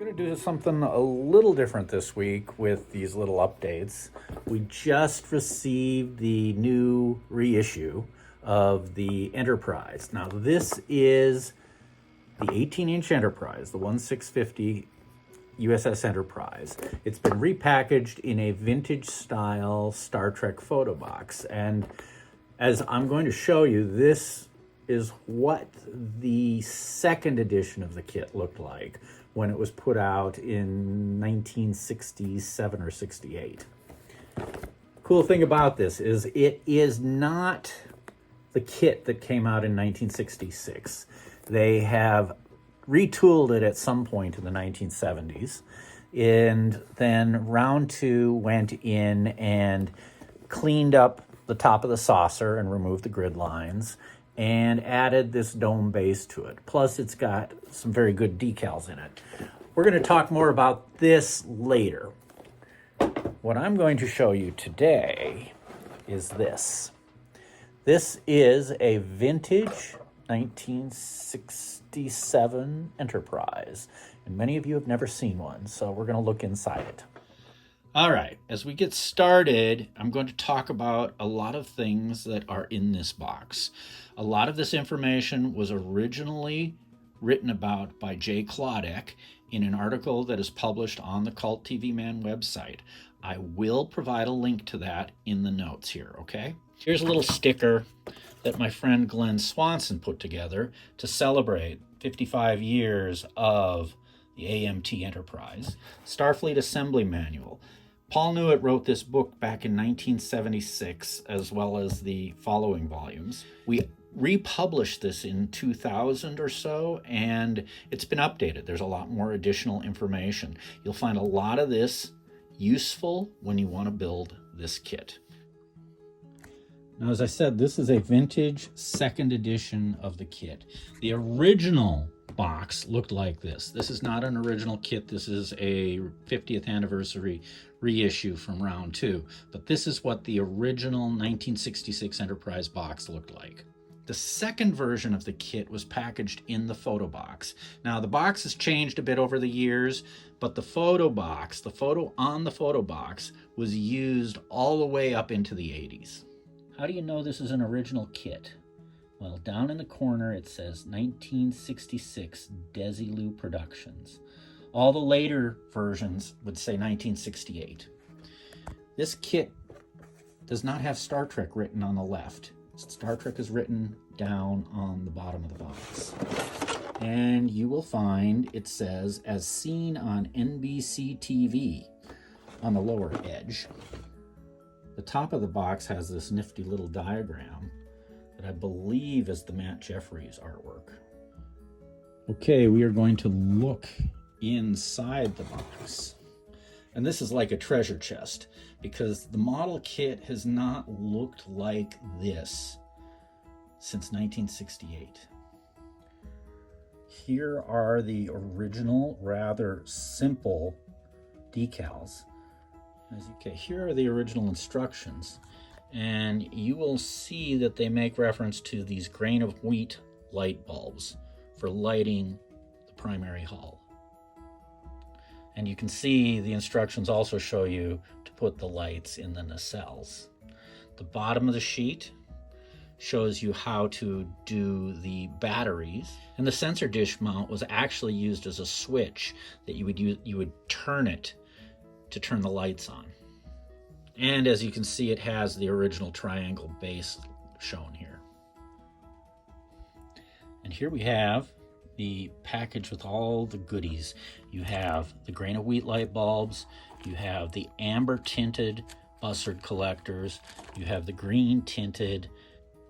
Going to do something a little different this week with these little updates. We just received the new reissue of the Enterprise. Now this is the 18-inch Enterprise, the 1650 USS Enterprise. It's been repackaged in a vintage style Star Trek photo box, and as I'm going to show you, this is what the second edition of the kit looked like when it was put out in 1967 or 68. Cool thing about this is it is not the kit that came out in 1966. They have retooled it at some point in the 1970s, and then round two went in and cleaned up the top of the saucer and removed the grid lines and added this dome base to it. Plus, it's got some very good decals in it. We're going to talk more about this later. What I'm going to show you today is this. This is a vintage 1967 Enterprise, and many of you have never seen one, so we're going to look inside it. All right, as we get started, I'm going to talk about a lot of things that are in this box. A lot of this information was originally written about by Jay Claudek in an article that is published on the CultTVman website. I will provide a link to that in the notes here, okay? Here's a little sticker that my friend Glenn Swanson put together to celebrate 55 years of the AMT Enterprise. Starfleet Assembly Manual. Paul Newitt wrote this book back in 1976, as well as the following volumes. We republished this in 2000 or so, and it's been updated. There's a lot more additional information. You'll find a lot of this useful when you want to build this kit. Now, as I said, this is a vintage second edition of the kit. The original box looked like this. This is not an original kit. This is a 50th anniversary reissue from round two. But this is what the original 1966 Enterprise box looked like. The second version of the kit was packaged in the photo box. Now, the box has changed a bit over the years, but the photo box, the photo on the photo box, was used all the way up into the 80s. How do you know this is an original kit? Well, down in the corner it says 1966 Desilu Productions. All the later versions would say 1968. This kit does not have Star Trek written on the left. Star Trek is written down on the bottom of the box. And you will find it says, as seen on NBC TV on the lower edge. The top of the box has this nifty little diagram that I believe is the Matt Jeffries artwork. Okay, we are going to look inside the box. And this is like a treasure chest, because the model kit has not looked like this since 1968. Here are the original, rather simple decals. Okay, here are the original instructions, and you will see that they make reference to these grain of wheat light bulbs for lighting the primary hull. And you can see the instructions also show you to put the lights in the nacelles. The bottom of the sheet shows you how to do the batteries, and the sensor dish mount was actually used as a switch that you would turn it to turn the lights on. And as you can see, it has the original triangle base shown here. And here we have the package with all the goodies. You have the grain of wheat light bulbs, you have the amber tinted buzzard collectors, you have the green tinted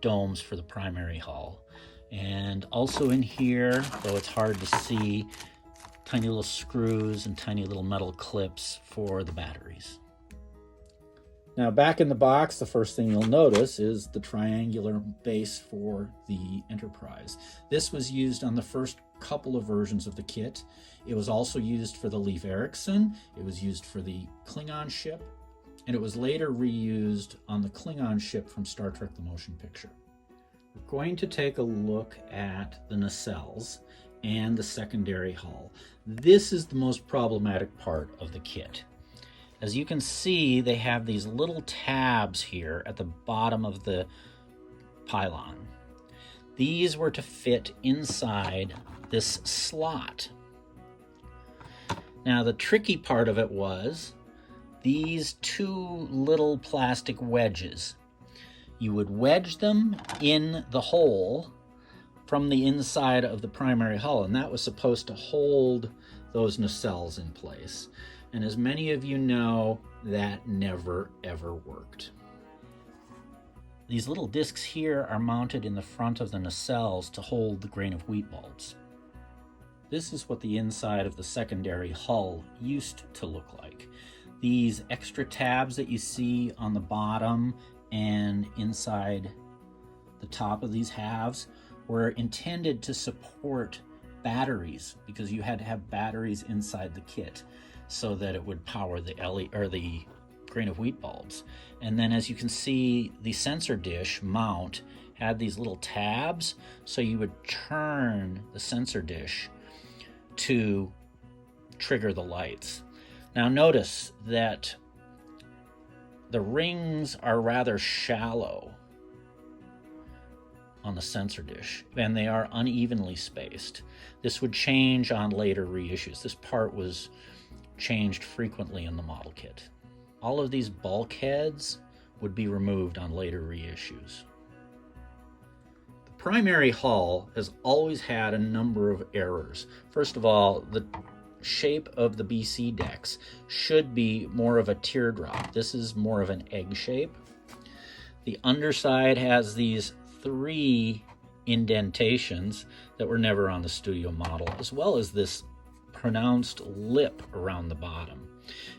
domes for the primary hull. And also in here, though it's hard to see, tiny little screws and tiny little metal clips for the batteries. Now, back in the box, the first thing you'll notice is the triangular base for the Enterprise. This was used on the first couple of versions of the kit. It was also used for the Leif Erikson. It was used for the Klingon ship, and it was later reused on the Klingon ship from Star Trek: The Motion Picture. We're going to take a look at the nacelles, and the secondary hull. This is the most problematic part of the kit. As you can see, they have these little tabs here at the bottom of the pylon. These were to fit inside this slot. Now, the tricky part of it was these two little plastic wedges. You would wedge them in the hole from the inside of the primary hull, and that was supposed to hold those nacelles in place. And as many of you know, that never ever worked. These little discs here are mounted in the front of the nacelles to hold the grain of wheat bulbs. This is what the inside of the secondary hull used to look like. These extra tabs that you see on the bottom and inside the top of these halves were intended to support batteries, because you had to have batteries inside the kit so that it would power the the grain of wheat bulbs. And then, as you can see, the sensor dish mount had these little tabs, so you would turn the sensor dish to trigger the lights. Now notice that the rings are rather shallow on the sensor dish, and they are unevenly spaced. This would change on later reissues. This part was changed frequently in the model kit. All of these bulkheads would be removed on later reissues. The primary hull has always had a number of errors. First of all, the shape of the BC decks should be more of a teardrop. This is more of an egg shape. The underside has these 3 indentations that were never on the studio model, as well as this pronounced lip around the bottom.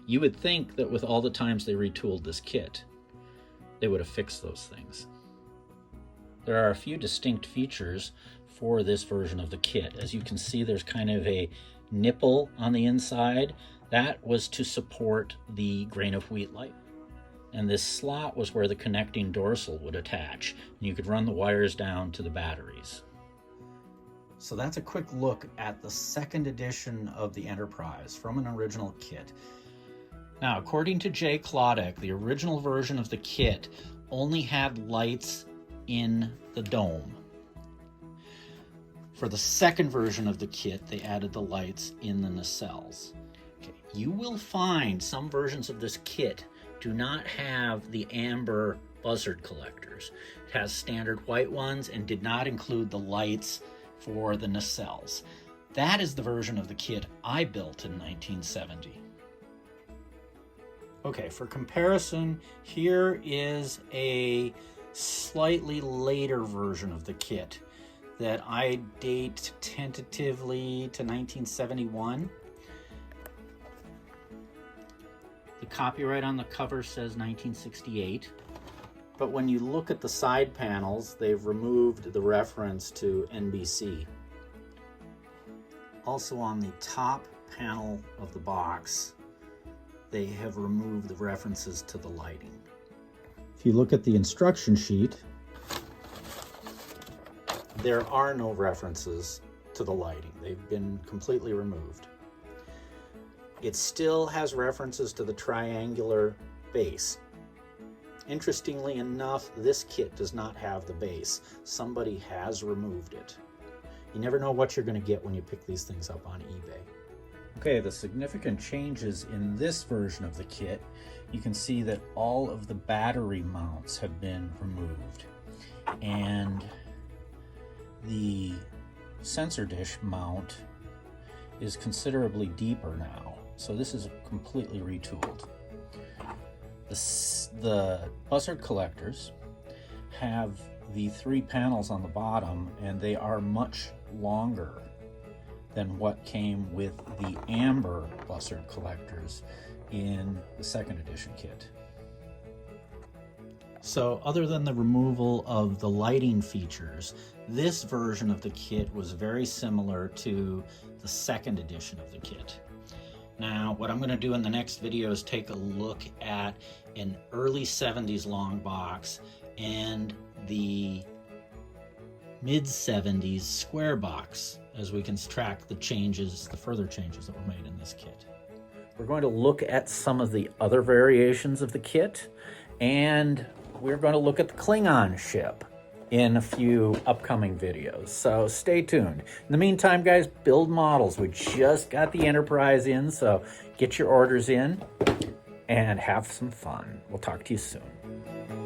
You would think that with all the times they retooled this kit, they would have fixed those things. There are a few distinct features for this version of the kit. As you can see, there's kind of a nipple on the inside. That was to support the grain of wheat light. And this slot was where the connecting dorsal would attach, and you could run the wires down to the batteries. So that's a quick look at the second edition of the Enterprise from an original kit. Now, according to Jay Klodek, the original version of the kit only had lights in the dome. For the second version of the kit, they added the lights in the nacelles. Okay. You will find some versions of this kit do not have the amber buzzard collectors. It has standard white ones and did not include the lights for the nacelles. That is the version of the kit I built in 1970. Okay, for comparison, here is a slightly later version of the kit that I date tentatively to 1971. The copyright on the cover says 1968, but when you look at the side panels, they've removed the reference to NBC. Also on the top panel of the box, they have removed the references to the lighting. If you look at the instruction sheet, there are no references to the lighting. They've been completely removed. It still has references to the triangular base. Interestingly enough, this kit does not have the base. Somebody has removed it. You never know what you're going to get when you pick these things up on eBay. Okay, the significant changes in this version of the kit, you can see that all of the battery mounts have been removed. And the sensor dish mount is considerably deeper now. So this is completely retooled. The buzzard collectors have the 3 panels on the bottom, and they are much longer than what came with the amber buzzard collectors in the second edition kit. So other than the removal of the lighting features, this version of the kit was very similar to the second edition of the kit. Now, what I'm going to do in the next video is take a look at an early 70s long box and the mid-70s square box as we can track the changes, the further changes that were made in this kit. We're going to look at some of the other variations of the kit, and we're going to look at the Klingon ship in a few upcoming videos, so stay tuned. In the meantime, guys, build models. We just got the Enterprise in, so get your orders in and have some fun. We'll talk to you soon.